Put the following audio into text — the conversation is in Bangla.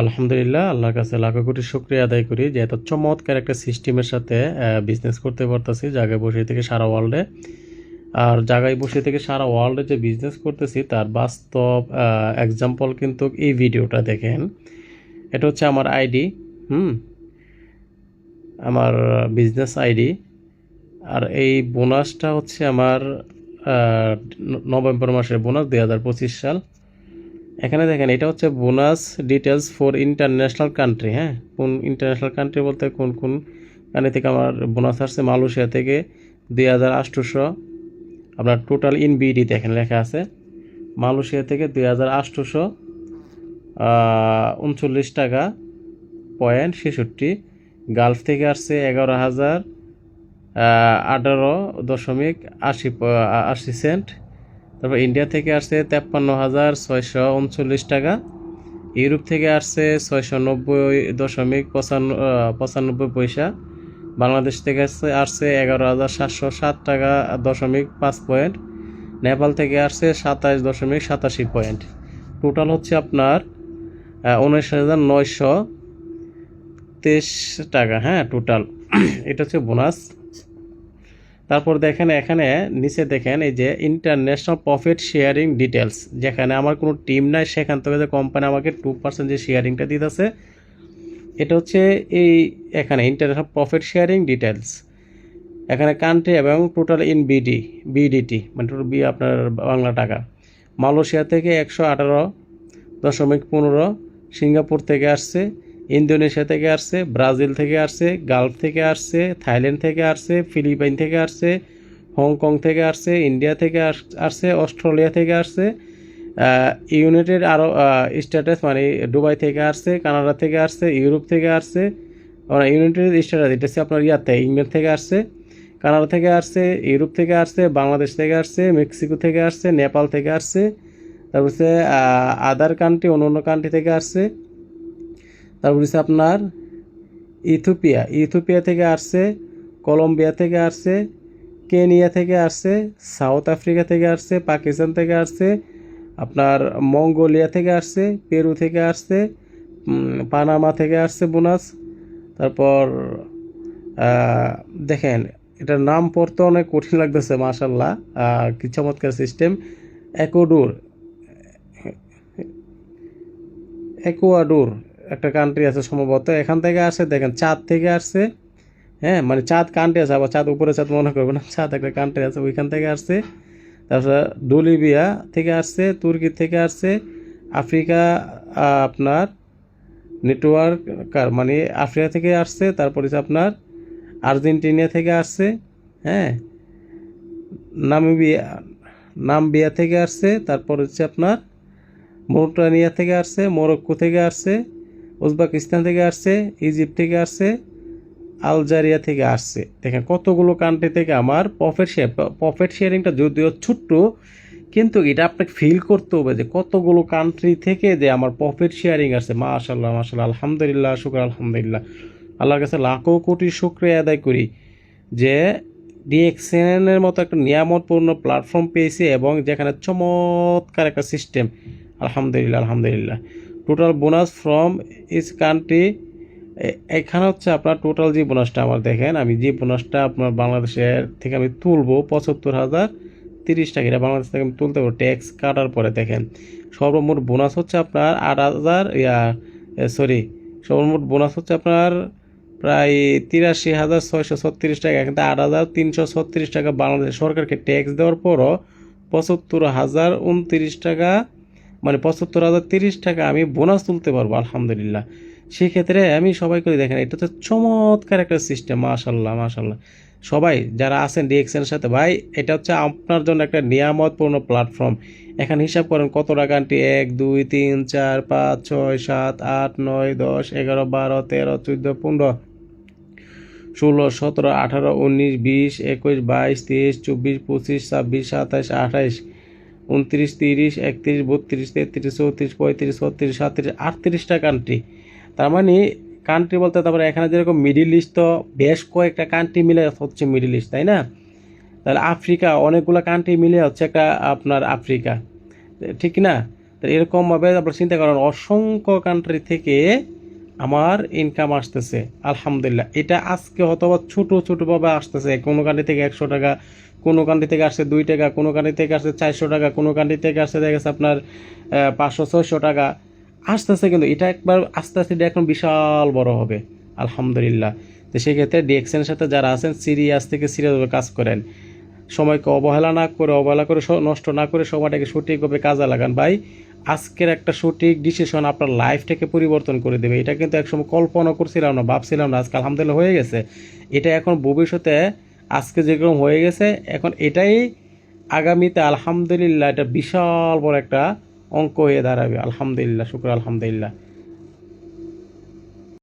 আলহামদুলিল্লাহ, আল্লাহর কাছে লাখো কোটি শুকরিয়া আদায় করি যে এত চমৎকার একটা সিস্টেমের সাথে বিজনেস করতে পারতেছি জায়গায় বসে থেকে সারা ওয়ার্ল্ডে। আর জায়গায় বসে থেকে সারা ওয়ার্ল্ডে যে বিজনেস করতেছি তার বাস্তব এক্সাম্পল কিন্তু এই ভিডিওটা দেখেন। এটা হচ্ছে আমার আইডি, হুম, আমার বিজনেস আইডি। আর এই বোনাসটা হচ্ছে আমার নভেম্বর মাসের বোনাস 2025 সাল। এখানে দেখেন এটা হচ্ছে bonus details for international country. হ্যাঁ, কোন ইন্টারন্যাশনাল কান্ট্রি বলতে কোন কোন কান্ট্রি থেকে আমার বোনাস আসছে। মালয়েশিয়া থেকে 2800, আপনার টোটাল ইন বিডিতে এখানে লেখা আছে। মালয়েশিয়া থেকে 2839 টাকা পয়েন্ট 66। গালফ থেকে আসছে 11,018.80 সেন্ট। তারপর ইন্ডিয়া থেকে আসছে 53,639 টাকা। ইউরোপ থেকে আসছে 690.95 পয়সা। বাংলাদেশ থেকে আসছে 11,707 টাকা.5 পয়েন্ট। নেপাল থেকে আসছে 27.87 পয়েন্ট। টোটাল হচ্ছে আপনার 19,923 টাকা। হ্যাঁ, টোটাল এটা হচ্ছে বোনাস। তারপর দেখেন এখানে নিচে দেখেন এই যে ইন্টারন্যাশনাল প্রফিট শেয়ারিং ডিটেলস, যেখানে আমার কোনো টিম নাই সেখান থেকে যে কোম্পানি আমাকে 2% যে শেয়ারিংটা দিতেছে, এটা হচ্ছে এই এখানে ইন্টারন্যাশনাল প্রফিট শেয়ারিং ডিটেলস। এখানে কান্ট্রি এবং টোটাল ইন বিডিটি মানে টোটাল আপনার বাংলা টাকা। মালয়েশিয়া থেকে 118.15। সিঙ্গাপুর থেকে আসছে, ইন্দোনেশিয়া থেকে আসছে, ব্রাজিল থেকে আসছে, গালফ থেকে আসছে, থাইল্যান্ড থেকে আসছে, ফিলিপাইন থেকে আসছে, হংকং থেকে আসছে, ইন্ডিয়া থেকে আসছে, অস্ট্রেলিয়া থেকে আসছে, ইউনাইটেড আরব স্টেটস মানে দুবাই থেকে আসছে, কানাডা থেকে আসছে, ইউরোপ থেকে আসছে। ইউনাইটেড স্টেটস এটা হচ্ছে আপনার ইয়াতে ইংল্যান্ড থেকে আসছে, কানাডা থেকে আসছে, ইউরোপ থেকে আসছে, বাংলাদেশ থেকে আসছে, মেক্সিকো থেকে আসছে, নেপাল থেকে আসছে। তারপর হচ্ছে আদার কান্ট্রি, অন্য অন্য কান্ট্রি থেকে আসছে। তারপর হচ্ছে আপনার ইথিওপিয়া থেকে আসছে, কলম্বিয়া থেকে আসছে, কেনিয়া থেকে আসছে, সাউথ আফ্রিকা থেকে আসছে, পাকিস্তান থেকে আসছে, আপনার মঙ্গোলিয়া থেকে আসছে, পেরু থেকে আসছে, পানামা থেকে আসছে বোনাস। তারপর দেখেন এটার নাম পড়তে অনেক কঠিন লাগতেছে, মাশাল্লাহ, কি চমৎকার সিস্টেম। একোডোর একুয়াডোর একটা কান্ট্রি আছে সম্ভবত, এখান থেকে আসে। দেখেন চাঁদ থেকে আসছে। হ্যাঁ, মানে চাঁদ কান্ট্রি আছে, আবার চাঁদ উপরে চাঁদ মনে করবে না, চাঁদ একটা কান্ট্রি আছে, ওইখান থেকে আসছে। তারপরে বলিভিয়া থেকে আসছে, তুর্কি থেকে আসছে, আফ্রিকা আপনার নেটওয়ার্ক মানে আফ্রিকা থেকে আসছে। তারপর হচ্ছে আপনার আর্জেন্টিনা থেকে আসছে। হ্যাঁ, নামিবিয়া নামবিয়া থেকে আসছে। তারপর হচ্ছে আপনার মৌরিটানিয়া থেকে আসছে, মরক্কো থেকে আসছে, উজবেকিস্তান থেকে আসছে, ইজিপ্ট থেকে আসছে, আলজেরিয়া থেকে আসছে। দেখেন কতগুলো কান্ট্রি থেকে আমার প্রফিট শেয়ারিংটা যদিও ছোট্ট, কিন্তু এটা আপনাকে ফিল করতে হবে যে কতগুলো কান্ট্রি থেকে যে আমার প্রফিট শেয়ারিং আসছে। মাশাল্লাহ মাশাল্লাহ, আলহামদুলিল্লাহ, শুকর আলহামদুলিল্লাহ। আল্লাহর কাছে লাখো কোটি শুকরিয়া আদায় করি যে ডিএক্সএনের মতো একটা নিয়ামতপূর্ণ প্ল্যাটফর্ম পেয়েছি এবং যেখানে চমৎকার একটা সিস্টেম। আলহামদুলিল্লাহ আলহামদুলিল্লাহ। Total bonus from is country, এখানে হচ্ছে আপনার টোটাল যে বোনাসটা আমার দেখেন, আমি যে বোনাসটা আপনার বাংলাদেশের থেকে আমি তুলবো 75,030 টাকা, এটা বাংলাদেশ থেকে আমি তুলতে পারবো ট্যাক্স কাটার পরে। দেখেন সর্বমোট বোনাস হচ্ছে আপনার 8,000 সরি, সর্বমোট বোনাস হচ্ছে আপনার প্রায় 83,636 টাকা। কিন্তু 8,336 টাকা বাংলাদেশ সরকারকে ট্যাক্স দেওয়ার পরও 75,029 টাকা, মানে 75,030 টাকা আমি বোনাস তুলতে পারবো আলহামদুলিল্লাহ। সেক্ষেত্রে আমি সবাই করে দেখেন এটা তো চমৎকার একটা সিস্টেম। মাশাল্লাহ মাশাল্লাহ, সবাই যারা আছেন ডিএক্সএনের সাথে, ভাই এটা হচ্ছে আপনার জন্য একটা নিয়ামতপূর্ণ প্ল্যাটফর্ম। এখানে হিসাব করেন কত টাকা আনটি, 1 2 3 4 5 6 7 8 9 10 11 12 13 14 15 16 17 18 19 20 21 22 23 24 25 26 27 28 29 30 31 32 33 34 35 36 37 38টা কান্ট্রি। তার মানে কান্ট্রি বলতে তারপরে এখানে যেরকম মিডিল ইস্ট, তো বেশ কয়েকটা কান্ট্রি মিলে হচ্ছে মিডিল ইস্ট, তাই না? তাহলে আফ্রিকা অনেকগুলো কান্ট্রি মিলে হচ্ছে একটা আপনার আফ্রিকা, ঠিক না? তো এরকমভাবে আপনারা চিন্তা করেন অসংখ্য কান্ট্রি থেকে আমার ইনকাম আসতেছে আলহামদুলিল্লাহ। এটা আজকে অথবা ছোট ছোটোভাবে আসতেছে, কোনো কান্ট্রি থেকে 100 টাকা, কোনো কান্ট্রি থেকে আসছে 2 টাকা, কোনো কান্ট্রি থেকে আসছে 400 টাকা, কোনো কান্ট্রি থেকে আসছে দেখা গেছে আপনার 500-600 টাকা আসতেছে, কিন্তু এটা একবার আস্তে আস্তে এটা এখন বিশাল বড় হবে আলহামদুলিল্লাহ। তো সেক্ষেত্রে ডিএক্সেনের সাথে যারা আছেন সিরিয়াস থেকে সিরিয়াসভাবে কাজ করেন, সময়কে অবহেলা না করে, অবহেলা করে নষ্ট না করে সময়টাকে সঠিকভাবে কাজে লাগান ভাই। আজকের একটা সঠিক ডিসিশন আপনার লাইফটাকে পরিবর্তন করে দেবে। এটা কিন্তু একসময় কল্পনা করছিলাম না, ভাবছিলাম না, আজকে আলহামদুলিল্লাহ হয়ে গেছে। এটা এখন ভবিষ্যতে আজকে যেরকম হয়ে গেছে এখন এটাই আগামীতে আলহামদুলিল্লাহ এটা বিশাল বড় একটা অঙ্ক হয়ে দাঁড়াবে আলহামদুলিল্লাহ, শুক্র আলহামদুলিল্লাহ।